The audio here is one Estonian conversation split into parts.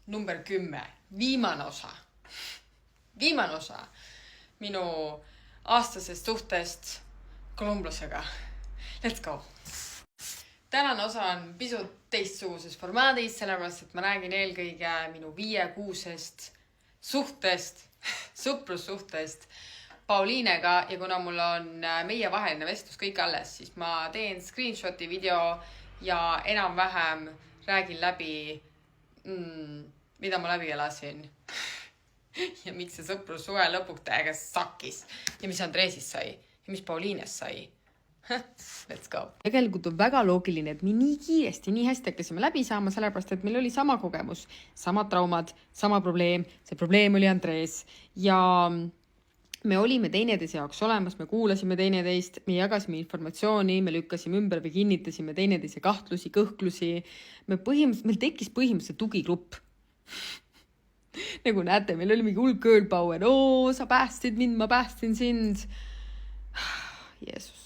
number 10, viimane osa minu aastasest suhtest kolumbulasega. Let's go! Tänane osa on pisut teistsuguses formaadis, sellepärast, et ma räägin eelkõige minu 5-6 suhtest, sõprussuhtest Pauliinega ja kuna mul on meie vaheline vestlus kõik alles, siis ma teen screenshoti video ja enam-vähem räägin läbi, mida ma läbi elasin ja miks see sõprussuhe lõpuks täiega sakkis ja mis Andreesist sai ja mis Pauliinest sai. Let's go. Tegelikult on väga loogiline, et me nii kiiresti, nii hästi hakkasime läbi saama, sellepärast, et meil oli sama kogemus, samad traumad, sama probleem. See probleem oli Andrees ja me olime teineteise jaoks olemas, me kuulasime teineteist, me jagasime informatsiooni, me lükkasime ümber või kinnitasime teineteise kahtlusi, kõhklusi. Meil tekkis põhimõtteliselt tugigrupp. Nagu näete, meil oli mingi hull girl power. Sa päästid mind, ma päästin sind. Jeesus.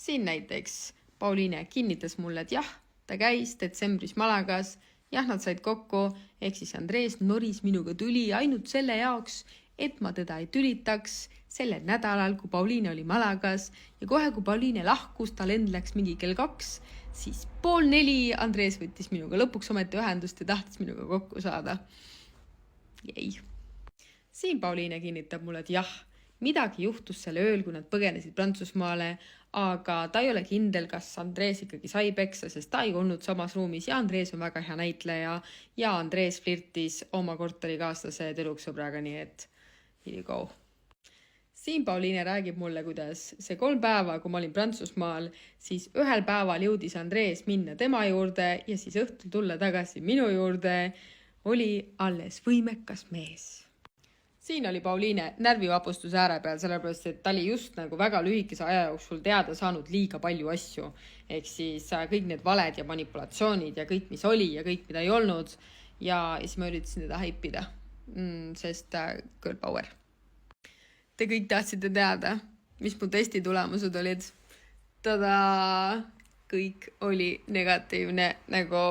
Siin näiteks Pauliine kinnitas mulle, et jah, ta käis detsembris Malagas. Jah, nad said kokku, ehk siis Andrees noris minuga tüli ainult selle jaoks, et ma teda ei tülitaks sellel nädalal, kui Pauliine oli Malagas ja kohe, kui Pauliine lahkus, ta lend läks mingi kell 2, siis 3:30 Andrees võttis minuga lõpuks ometi ühendust ja tahtis minuga kokku saada. Jäi. Siin Pauliine kinnitab mulle, et jah, midagi juhtus selle ööl, kui nad põgenesid Prantsusmaale, aga ta ei ole kindel, kas Andrees ikkagi sai peksa, sest ta ei olnud samas ruumis ja Andrees on väga hea näitleja ja Andrees flirtis oma korterikaaslase tüdruksõbraga, nii et here you go. Siin Pauliine räägib mulle, kuidas see 3 päeva, kui ma olin Prantsusmaal, siis ühel päeval jõudis Andrees minna tema juurde ja siis õhtul tulla tagasi minu juurde, oli alles võimekas mees. Siin oli Pauliine närvivapustuse ääre peal, sellepärast, et ta oli just nagu väga lühikese aja jooksul teada saanud liiga palju asju. Ehk siis kõik need valed ja manipulatsioonid ja kõik, mis oli ja kõik, mida ei olnud. Ja siis ma üritasin teda haipida, sest girl power. Te kõik tahtsite teada, mis mu testi tulemused olid. Tada! Kõik oli negatiivne nagu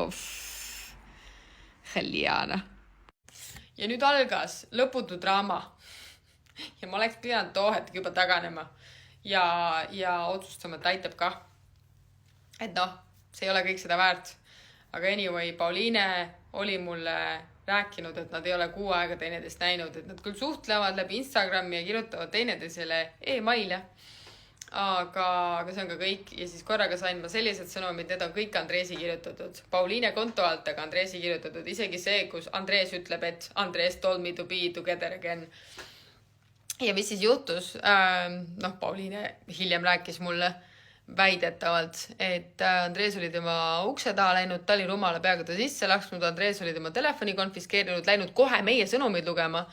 Heliana. Ja nüüd algas lõputu draama. Ja ma oleks pidanud too hetk juba taganema ja otsustama, et aitab ka. Et see ei ole kõik seda väärt. Aga anyway, Pauliine oli mulle rääkinud, et nad ei ole 6 aega teineteist näinud, et nad küll suhtlevad läbi Instagrami ja kirjutavad teineteisele e-maile. Aga see on ka kõik. Ja siis korraga sain ma sellised sõnumid, need on kõik Andreesi kirjutatud. Pauliine konto alt, aga Andreesi kirjutatud. Isegi see, kus Andrees ütleb, et Andrees told me to be together again. Ja mis siis juhtus? Pauliine hiljem rääkis mulle väidetavalt, et Andrees oli tema ukse taha läinud, ta oli rumala peaga ta sisse laksnud, Andrees oli tema telefoni konfiskeerinud, läinud kohe meie sõnumid lugema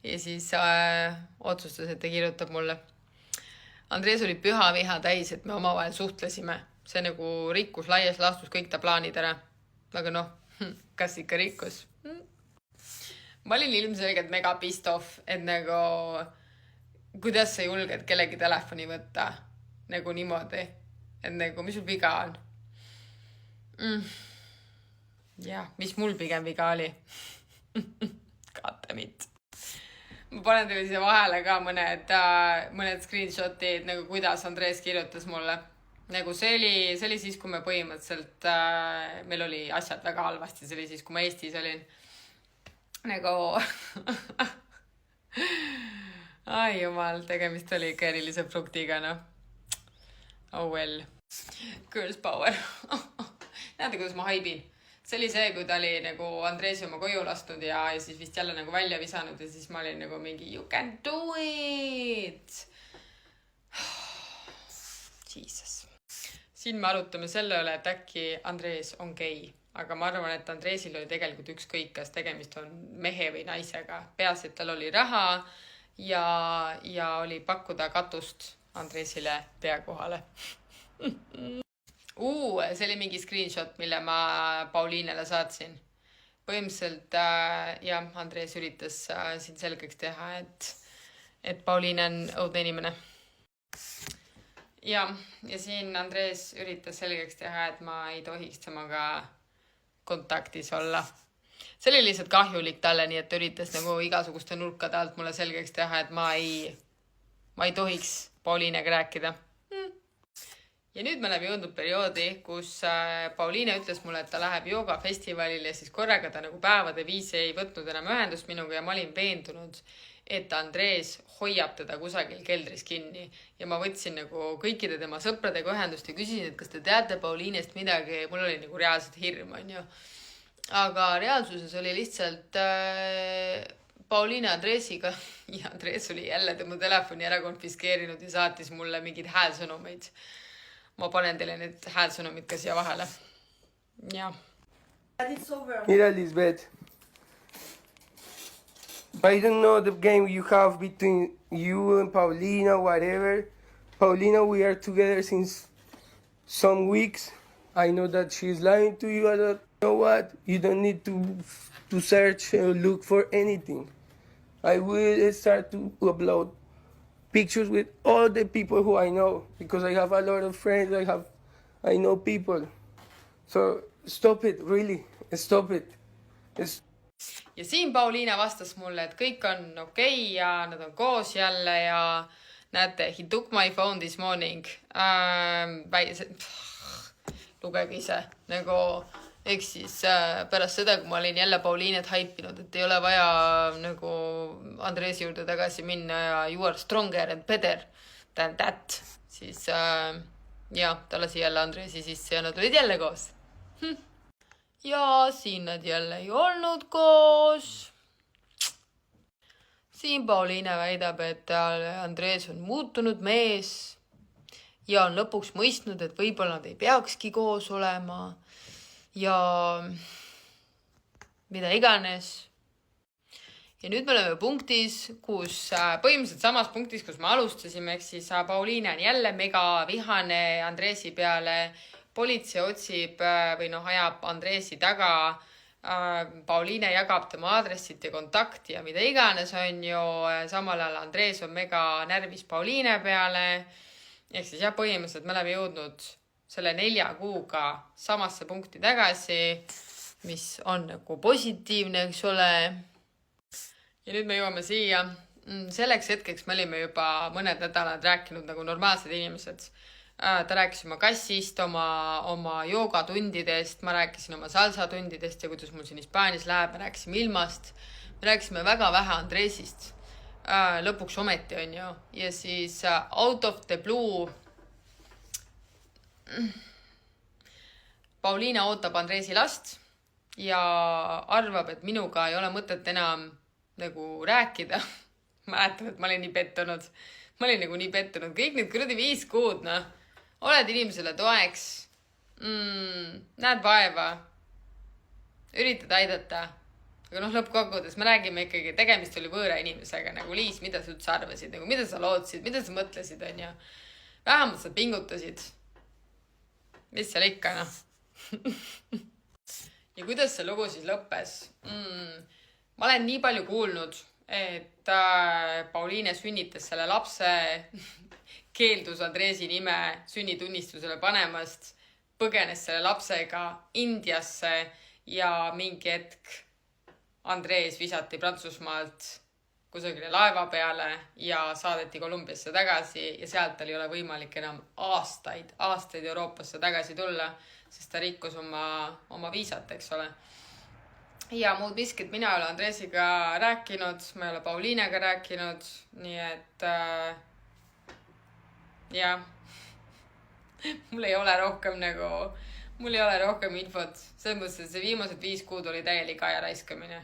ja siis otsustas, et ta kirjutab mulle. Andrees oli püha viha täis, et me omavahel suhtlesime. See nagu rikkus laies laastus kõik ta plaanid ära. Aga kas ikka rikkus? Ma olin ilmselgelt mega pissed off, et nagu kuidas sa julged kellegi telefoni võtta nagu niimoodi, et nagu mis sul viga on. Ja, mis mul pigem viga oli? Katemit. Ma panen teile siia vahele ka mõned screenshotid, nagu kuidas Andrees kirjutas mulle. Nagu see oli siis, kui me põhimõtteliselt, meil oli asjad väga halvasti, see oli siis, kui ma Eestis olin. Nagu, ai jumal, tegemist oli ikka erilise fruktiga, Oh well. Girls power. Näete, kuidas ma haibin. See oli see, kui ta oli nagu Andreesi oma koju lastud ja siis vist jälle nagu välja visanud ja siis ma olin nagu mingi you can do it! Jesus. Siin me arutame selle üle, et äkki Andrees on gei. Aga ma arvan, et Andreesil oli tegelikult ükskõik, kas tegemist on mehe või naisega. Peas, et tal oli raha ja oli pakkuda katust Andreesile pea kohale. See oli mingi screenshot, mille ma Pauliinele saatsin. Põhimõtteliselt, Andrees üritas siin selgeks teha, et Pauliine on õudne inimene. Ja siin Andrees üritas selgeks teha, et ma ei tohiks temaga kontaktis olla. see oli lihtsalt kahjulik talle, nii et ta üritas nagu igasuguste nurkade alt mulle selgeks teha, et ma ei tohiks Pauliinega rääkida. Ja nüüd me oleme jõudnud perioodi, kus Pauliine ütles mulle, et ta läheb joogafestivalile ja siis korraga ta nagu päevade viisi ei võtnud enam ühendust minuga ja ma olin veendunud, et Andres hoiab teda kusagil keldris kinni. Ja ma võtsin nagu kõikide tema sõpradega ühendust ja küsisin, et kas te teate Pauliinest midagi. Mul oli nagu reaalselt hirm, on ju. Aga reaalsuses oli lihtsalt Pauliine Andresiga ja Andres oli jälle tema telefoni ära konfiskeerinud ja saatis mulle mingid häälsõnumeid. Ma panen teile need häälsõnumid ka siia vahele. Ja. Mira, Lisbeth. I don't know the game you have between you and Paulina, whatever. Paulina, we are together since some weeks. I know that she's lying to you. I don't know what. You don't need to search or look for anything. I will start to upload pictures with all the people who I know because I have a lot of friends. I know people. So stop it, really. Stop it. Ja siin Pauliina vastas mulle, et kõik on okei ja nad on koos jälle ja näete, he took my phone this morning. Lugege ise. Nagu, eks siis pärast seda, kui ma olin jälle Pauliinet haipinud, et ei ole vaja nagu Andresi juurde tagasi minna ja you are stronger and better than that. Siis ta lasi jälle Andresi sisse ja nad olid jälle koos. Ja siin nad jälle ei olnud koos. Siin Pauliine väidab, et Andres on muutunud mees ja on lõpuks mõistnud, et võib-olla nad ei peakski koos olema ja mida iganes. Ja nüüd me oleme punktis, kus põhimõtteliselt samas punktis, kus me alustasime, eks siis Pauliine on jälle mega vihane Andresi peale. Politsei otsib või ajab Andresi taga. Pauliine jagab tema aadressit ja kontakti ja mida iganes on ju. Samal ajal Andres on mega närvis Pauliine peale. Ehk siis põhimõtteliselt me oleme jõudnud selle 4 kuuga samasse punkti tagasi, mis on nagu positiivne, eks ole. Ja nüüd me jõuame siia. Selleks hetkeks me olime juba mõned nädalad rääkinud nagu normaalsed inimesed. Ta rääkis oma kassist, oma joogatundidest, ma rääkisin oma salsatundidest ja kuidas mul siin Hispaanias läheb, me rääkisime ilmast. Me rääkisime väga vähe Andresist. Lõpuks ometi on ju. Ja siis out of the blue Pauliina ootab Andresi last ja arvab, et minuga ei ole mõtet enam nagu rääkida. Mäletan, et ma olin nii pettunud. Ma olin nagu nii pettunud. Kõik need kuradi 5 kuud, oled inimesele toeks, näed vaeva, üritad aidata. Aga lõppkokkuvõttes me räägime ikkagi, tegemist oli võõra inimesega, nagu Liis, mida sa üldse arvasid, nagu mida sa lootsid, mida sa mõtlesid, on ju. Vähemalt sa pingutasid. Mis seal ikka, Ja kuidas see lugu siis lõppes? Ma olen nii palju kuulnud, et Pauliine sünnitas selle lapse, keeldus Andresi nime sünnitunnistusele panemast, põgenes selle lapsega Indiasse ja mingi hetk Andres visati Prantsusmaalt kusagile laeva peale ja saadeti Kolumbiasse tagasi ja sealt ei ole võimalik enam aastaid Euroopasse tagasi tulla, sest ta rikkus oma viisat, eks ole. Ja muud miskit, mina ei ole Andresiga rääkinud, ma ei ole Pauliinega rääkinud, nii et ja mul ei ole rohkem infot. Selles mõttes, et see viimased 5 kuud oli täielik aja raiskamine.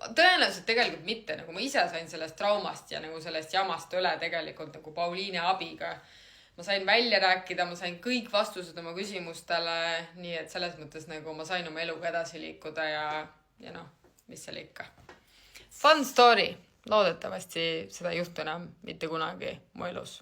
Tõenäoliselt tegelikult mitte, nagu ma ise sain sellest traumast ja nagu sellest jamast üle tegelikult nagu Pauliine abiga. Ma sain välja rääkida, ma sain kõik vastused oma küsimustele, nii et selles mõttes nagu ma sain oma eluga edasi liikuda ja mis seal ikka. Fun story. Loodetavasti seda ei juhtu enam mitte kunagi mu elus.